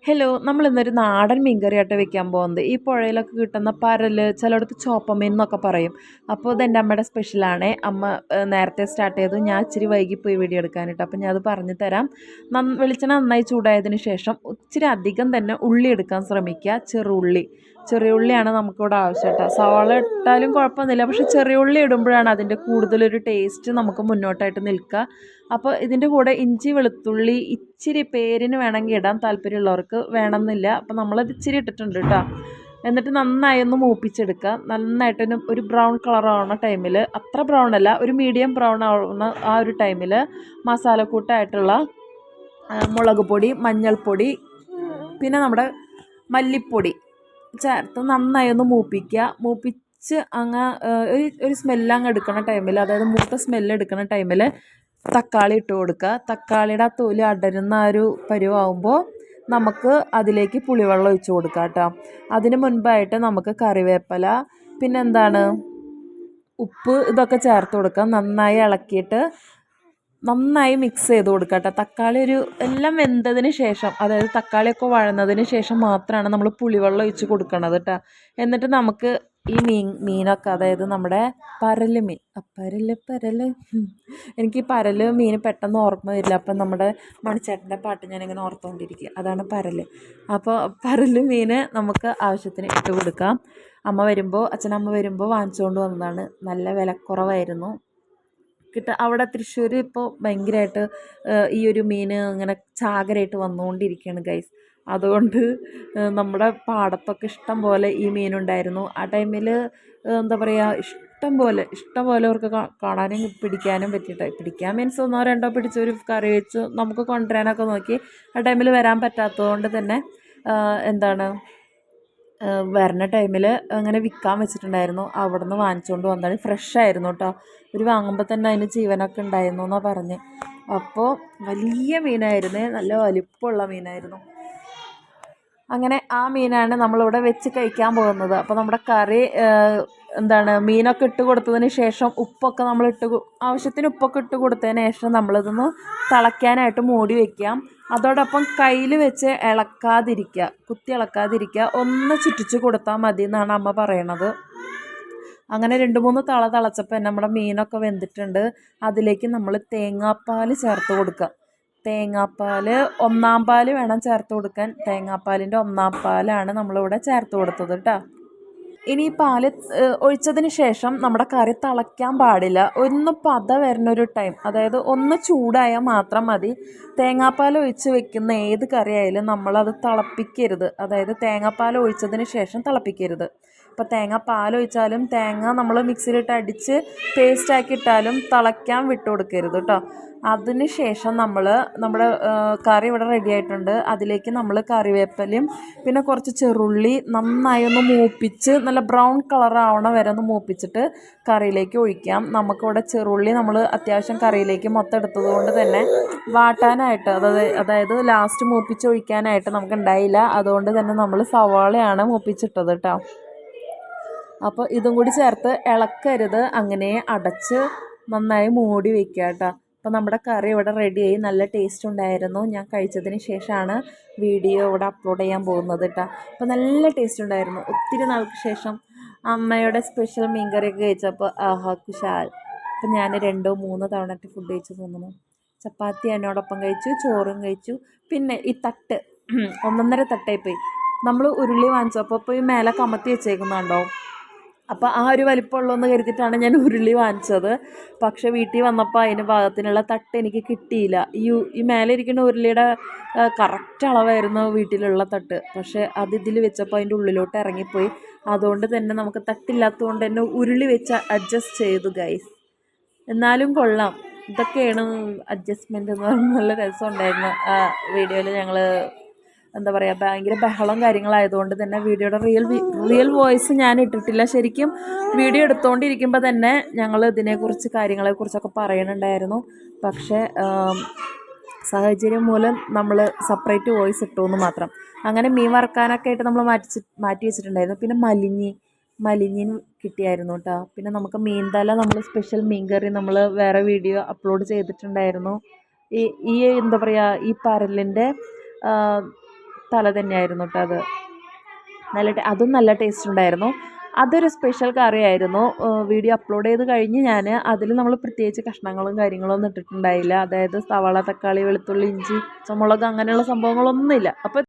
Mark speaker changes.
Speaker 1: Hello, നമ്മൾ ഇന്നൊരു നാടൻ മീൻകറിയായിട്ട് വെക്കാൻ പോകുന്നത്. ഈ പുഴയിലൊക്കെ കിട്ടുന്ന പരല്, ചിലയിടത്ത് ചോപ്പമീൻ എന്നൊക്കെ പറയും. അപ്പോൾ ഇതെൻ്റെ അമ്മയുടെ സ്പെഷ്യലാണേ. അമ്മ നേരത്തെ സ്റ്റാർട്ട് ചെയ്തു. ഞാൻ ഇച്ചിരി വൈകിപ്പോയി വീഡിയോ എടുക്കാനായിട്ട്. അപ്പോൾ ഞാൻ അത് പറഞ്ഞു തരാം. വെളിച്ചെണ്ണ നന്നായി ചൂടായതിന് ശേഷം ഇച്ചിരി അധികം തന്നെ ഉള്ളി എടുക്കാൻ ശ്രമിക്കുക. ചെറിയ ഉള്ളിയാണ് നമുക്കിവിടെ ആവശ്യം കേട്ടോ. സവാള ഇട്ടാലും കുഴപ്പമൊന്നുമില്ല, പക്ഷേ ചെറിയ ഉള്ളി ഇടുമ്പോഴാണ് അതിൻ്റെ കൂടുതലൊരു ടേസ്റ്റ് നമുക്ക് മുന്നോട്ടായിട്ട് നിൽക്കുക. അപ്പോൾ ഇതിൻ്റെ കൂടെ ഇഞ്ചി വെളുത്തുള്ളി ഇച്ചിരി പേരിന് വേണമെങ്കിൽ ഇടാൻ, താല്പര്യമുള്ളവർക്ക് വേണമെന്നില്ല. അപ്പോൾ നമ്മളത് ഇച്ചിരി ഇട്ടിട്ടുണ്ട് കേട്ടോ. എന്നിട്ട് നന്നായി ഒന്ന് മൂപ്പിച്ചെടുക്കുക. നന്നായിട്ട് ഒരു ബ്രൗൺ കളർ ആവുന്ന ടൈമിൽ, അത്ര ബ്രൗൺ അല്ല, ഒരു മീഡിയം ബ്രൗൺ ആവുന്ന ആ ഒരു ടൈമിൽ മസാലക്കൂട്ടായിട്ടുള്ള മുളക് പൊടി, മഞ്ഞൾപ്പൊടി, പിന്നെ നമ്മുടെ മല്ലിപ്പൊടി ചേർത്ത് നന്നായി ഒന്ന് മൂപ്പിച്ച് അങ്ങ് ഒരു സ്മെല്ലങ്ങ് എടുക്കുന്ന ടൈമിൽ, അതായത് മൂത്ത സ്മെല്ല് എടുക്കുന്ന ടൈമിൽ തക്കാളി ഇട്ട് കൊടുക്കുക. തക്കാളിയുടെ ആ തൊലി അടരുന്ന ആ ഒരു പരുവാകുമ്പോൾ നമുക്ക് അതിലേക്ക് പുളിവെള്ളം ഒഴിച്ച് കൊടുക്കുക കേട്ടോ. അതിന് മുൻപായിട്ട് നമുക്ക് കറിവേപ്പില, പിന്നെന്താണ് ഉപ്പ്, ഇതൊക്കെ ചേർത്ത് കൊടുക്കുക. നന്നായി ഇളക്കിയിട്ട് നന്നായി മിക്സ് ചെയ്ത് കൊടുക്കുക കേട്ടോ. തക്കാളി എല്ലാം വെന്തതിന് ശേഷം, അതായത് തക്കാളിയൊക്കെ വഴന്നതിന് ശേഷം മാത്രമാണ് നമ്മൾ പുളിവെള്ളം ഒഴിച്ച് കൊടുക്കണത് കേട്ടോ. എന്നിട്ട് നമുക്ക് ഈ മീനൊക്കെ, അതായത് നമ്മുടെ പരല് മീൻ, എനിക്ക് ഈ പരല് മീൻ പെട്ടെന്ന് ഓർമ്മ വരില്ല. അപ്പം നമ്മുടെ മണിച്ചേട്ടൻ്റെ പാട്ട് ഞാനിങ്ങനെ ഓർത്തുകൊണ്ടിരിക്കുക, അതാണ് പരല്. അപ്പോൾ പരല് മീൻ നമുക്ക് ആവശ്യത്തിന് ഇട്ട് കൊടുക്കാം. അച്ഛനമ്മ വരുമ്പോൾ വാങ്ങിച്ചുകൊണ്ട് വന്നതാണ്. നല്ല വിലക്കുറവായിരുന്നു. അവിടെ തൃശ്ശൂർ ഇപ്പോൾ ഭയങ്കരമായിട്ട് ഈ ഒരു മീൻ ഇങ്ങനെ ചാകരയായിട്ട് വന്നുകൊണ്ടിരിക്കുകയാണ് ഗൈസ്. അതുകൊണ്ട് നമ്മുടെ പാടത്തൊക്കെ ഇഷ്ടം പോലെ ഈ മീനുണ്ടായിരുന്നു. ആ ടൈമിൽ എന്താ പറയുക, ഇഷ്ടം പോലെ അവർക്ക് കാണാനും പിടിക്കാനും പറ്റിയിട്ട്, പിടിക്കാൻ മീൻസ് ഒന്നോ രണ്ടോ പിടിച്ചൊരു കറി വെച്ച് നമുക്ക് കൊണ്ടുവരാനൊക്കെ നോക്കി. ആ ടൈമിൽ വരാൻ പറ്റാത്തതുകൊണ്ട് തന്നെ വരുന്ന ടൈമിൽ അങ്ങനെ വിൽക്കാൻ വെച്ചിട്ടുണ്ടായിരുന്നു. അവിടെ നിന്ന് വാങ്ങിച്ചുകൊണ്ട് വന്നാണ്. ഫ്രഷ് ആയിരുന്നു കേട്ടോ. വാങ്ങുമ്പോൾ തന്നെ അതിന് ജീവനൊക്കെ ഉണ്ടായിരുന്നു എന്നാണ് പറഞ്ഞ്. അപ്പോൾ വലിയ മീനായിരുന്നു, നല്ല വലിപ്പമുള്ള മീനായിരുന്നു. അങ്ങനെ ആ മീനാണ് നമ്മളിവിടെ വെച്ച് കഴിക്കാൻ പോകുന്നത്. അപ്പോൾ നമ്മുടെ കറി മീനൊക്കെ ഇട്ട് കൊടുത്തതിന് ശേഷം ഉപ്പൊക്കെ ആവശ്യത്തിന് ഉപ്പൊക്കെ ഇട്ട് കൊടുത്തതിന് ശേഷം നമ്മളിതൊന്ന് തിളയ്ക്കാനായിട്ട് മൂടി വയ്ക്കാം. അതോടൊപ്പം കയ്യിൽ വെച്ച് കുത്തി ഇളക്കാതിരിക്കുക, ഒന്ന് ചുറ്റിച്ച് കൊടുത്താൽ മതി എന്നാണ് അമ്മ പറയണത്. അങ്ങനെ 2-3 തിളച്ചപ്പോൾ നമ്മുടെ മീനൊക്കെ വെന്തിട്ടുണ്ട്. അതിലേക്ക് നമ്മൾ തേങ്ങാപ്പാൽ ചേർത്ത് കൊടുക്കുക. തേങ്ങാപ്പാൽ 1-ാം പാൽ വേണം ചേർത്ത് കൊടുക്കാൻ. തേങ്ങാപ്പാലിൻ്റെ 1-ാം പാലാണ് നമ്മളിവിടെ ചേർത്ത് കൊടുത്തത് കേട്ടോ. ഇനി ഈ പാൽ ഒഴിച്ചതിന് ശേഷം നമ്മുടെ കറി തിളയ്ക്കാൻ പാടില്ല. ഒന്ന് പത വരുന്നൊരു ടൈം, അതായത് ഒന്ന് ചൂടായാൽ മാത്രം മതി. തേങ്ങാപ്പാൽ ഒഴിച്ച് വെക്കുന്ന ഏത് കറിയായാലും നമ്മളത് തിളപ്പിക്കരുത്. അതായത് തേങ്ങാപ്പാൽ ഒഴിച്ചതിന് ശേഷം തിളപ്പിക്കരുത്. ഇപ്പോൾ തേങ്ങാപ്പാൽ ഒഴിച്ചാലും തേങ്ങ നമ്മൾ മിക്സിയിലിട്ട് അടിച്ച് പേസ്റ്റാക്കി ഇട്ടാലും തിളയ്ക്കാൻ വിട്ട് കൊടുക്കരുത് കേട്ടോ. അതിന് ശേഷം നമ്മുടെ കറി ഇവിടെ റെഡി ആയിട്ടുണ്ട്. അതിലേക്ക് നമ്മൾ കറിവേപ്പിലയും പിന്നെ കുറച്ച് ചെറുള്ളി നന്നായി ഒന്ന് മൂപ്പിച്ച്, നല്ല ബ്രൗൺ കളർ ആവണ വരെ ഒന്ന് മൂപ്പിച്ചിട്ട് കറിയിലേക്ക് ഒഴിക്കാം. നമുക്കിവിടെ ചെറുള്ളി നമ്മൾ അത്യാവശ്യം കറിയിലേക്ക് മൊത്തം എടുത്തത് കൊണ്ട് തന്നെ വാട്ടാനായിട്ട്, അതായത് ലാസ്റ്റ് മൂപ്പിച്ച് ഒഴിക്കാനായിട്ട് നമുക്ക് ഉണ്ടായില്ല. അതുകൊണ്ട് തന്നെ നമ്മൾ സവാളയാണ് മൂപ്പിച്ചിട്ടത് കേട്ടോ. അപ്പോൾ ഇതും കൂടി ചേർത്ത് ഇളക്കരുത്, അങ്ങനെ അടച്ച് നന്നായി മൂടി വയ്ക്കുക കേട്ടോ. അപ്പോൾ നമ്മുടെ കറി ഇവിടെ റെഡിയായി. നല്ല ടേസ്റ്റ് ഉണ്ടായിരുന്നു. ഞാൻ കഴിച്ചതിന് ശേഷമാണ് വീഡിയോ ഇവിടെ അപ്ലോഡ് ചെയ്യാൻ പോകുന്നത് കേട്ടോ. അപ്പോൾ നല്ല ടേസ്റ്റ് ഉണ്ടായിരുന്നു. ഒത്തിരി നാൾക്ക് ശേഷം അമ്മയുടെ സ്പെഷ്യൽ മീൻ കറിയൊക്കെ കഴിച്ചപ്പോൾ കുശാൽ. അപ്പോൾ ഞാൻ 2-3 തവണ ഫുഡ് കഴിച്ചു തോന്നുന്നു. ചപ്പാത്തി എന്നോടൊപ്പം കഴിച്ചു, ചോറും കഴിച്ചു. പിന്നെ ഈ തട്ട് 1.5 തട്ടായിപ്പോയി. നമ്മൾ ഉരുളി വാങ്ങിച്ചപ്പോൾ ഇപ്പോൾ ഈ മേലെ കമത്തി വെച്ചേക്കുന്നുണ്ടോ, അപ്പോൾ ആ ഒരു വലിപ്പമുള്ളതെന്ന് കരുതിയിട്ടാണ് ഞാൻ ഉരുളി വാങ്ങിച്ചത്. പക്ഷേ വീട്ടിൽ വന്നപ്പോൾ അതിന് പാകത്തിനുള്ള തട്ട് എനിക്ക് കിട്ടിയില്ല. ഈ മേലെ ഇരിക്കുന്ന ഉരുളിയുടെ കറക്റ്റ് അളവായിരുന്നു വീട്ടിലുള്ള തട്ട്. പക്ഷേ ഇതിൽ വെച്ചപ്പോൾ അതിൻ്റെ ഉള്ളിലോട്ട് ഇറങ്ങിപ്പോയി. അതുകൊണ്ട് തന്നെ നമുക്ക് തട്ടില്ലാത്തതുകൊണ്ട് തന്നെ ഉരുളി വെച്ച് അഡ്ജസ്റ്റ് ചെയ്തു ഗൈസ്. എന്നാലും കൊള്ളാം. ഇതൊക്കെയാണ് അഡ്ജസ്റ്റ്മെൻറ്റ് എന്ന് പറഞ്ഞാൽ. നല്ല രസമുണ്ടായിരുന്നു ആ വീഡിയോയിൽ. ഞങ്ങൾ ഭയങ്കര ബഹളം കാര്യങ്ങളായതുകൊണ്ട് തന്നെ വീഡിയോയുടെ റിയൽ വോയിസ് ഞാൻ ഇട്ടിട്ടില്ല. ശരിക്കും വീഡിയോ എടുത്തുകൊണ്ടിരിക്കുമ്പോൾ തന്നെ ഞങ്ങൾ കാര്യങ്ങളെക്കുറിച്ചൊക്കെ പറയുന്നുണ്ടായിരുന്നു. പക്ഷേ സാഹചര്യം മൂലം നമ്മൾ സെപ്പറേറ്റ് വോയിസ് ഇട്ടു എന്ന് മാത്രം. അങ്ങനെ മീൻ വറുക്കാനൊക്കെ ആയിട്ട് നമ്മൾ മാറ്റി വെച്ചിട്ടുണ്ടായിരുന്നു. പിന്നെ മലിഞ്ഞിന് കിട്ടിയായിരുന്നു കേട്ടോ. പിന്നെ നമുക്ക് മീൻതല, നമ്മൾ സ്പെഷ്യൽ മീൻ കറി നമ്മൾ വേറെ വീഡിയോ അപ്ലോഡ് ചെയ്തിട്ടുണ്ടായിരുന്നു. ഈ ഈ പരലിൻ്റെ തല തന്നെയായിരുന്നു കേട്ടോ അത്. അതും നല്ല ടേസ്റ്റ് ഉണ്ടായിരുന്നു. അതൊരു സ്പെഷ്യൽ കറിയായിരുന്നു. വീഡിയോ അപ്ലോഡ് ചെയ്ത് കഴിഞ്ഞ് ഞാൻ അതിൽ നമ്മൾ പ്രത്യേകിച്ച് കഷ്ണങ്ങളും കാര്യങ്ങളൊന്നും ഇട്ടിട്ടുണ്ടായില്ല. അതായത് സവാള, തക്കാളി, വെളുത്തുള്ളി, ഇഞ്ചി, പച്ചമുളക് അങ്ങനെയുള്ള സംഭവങ്ങളൊന്നുമില്ല. അപ്പോൾ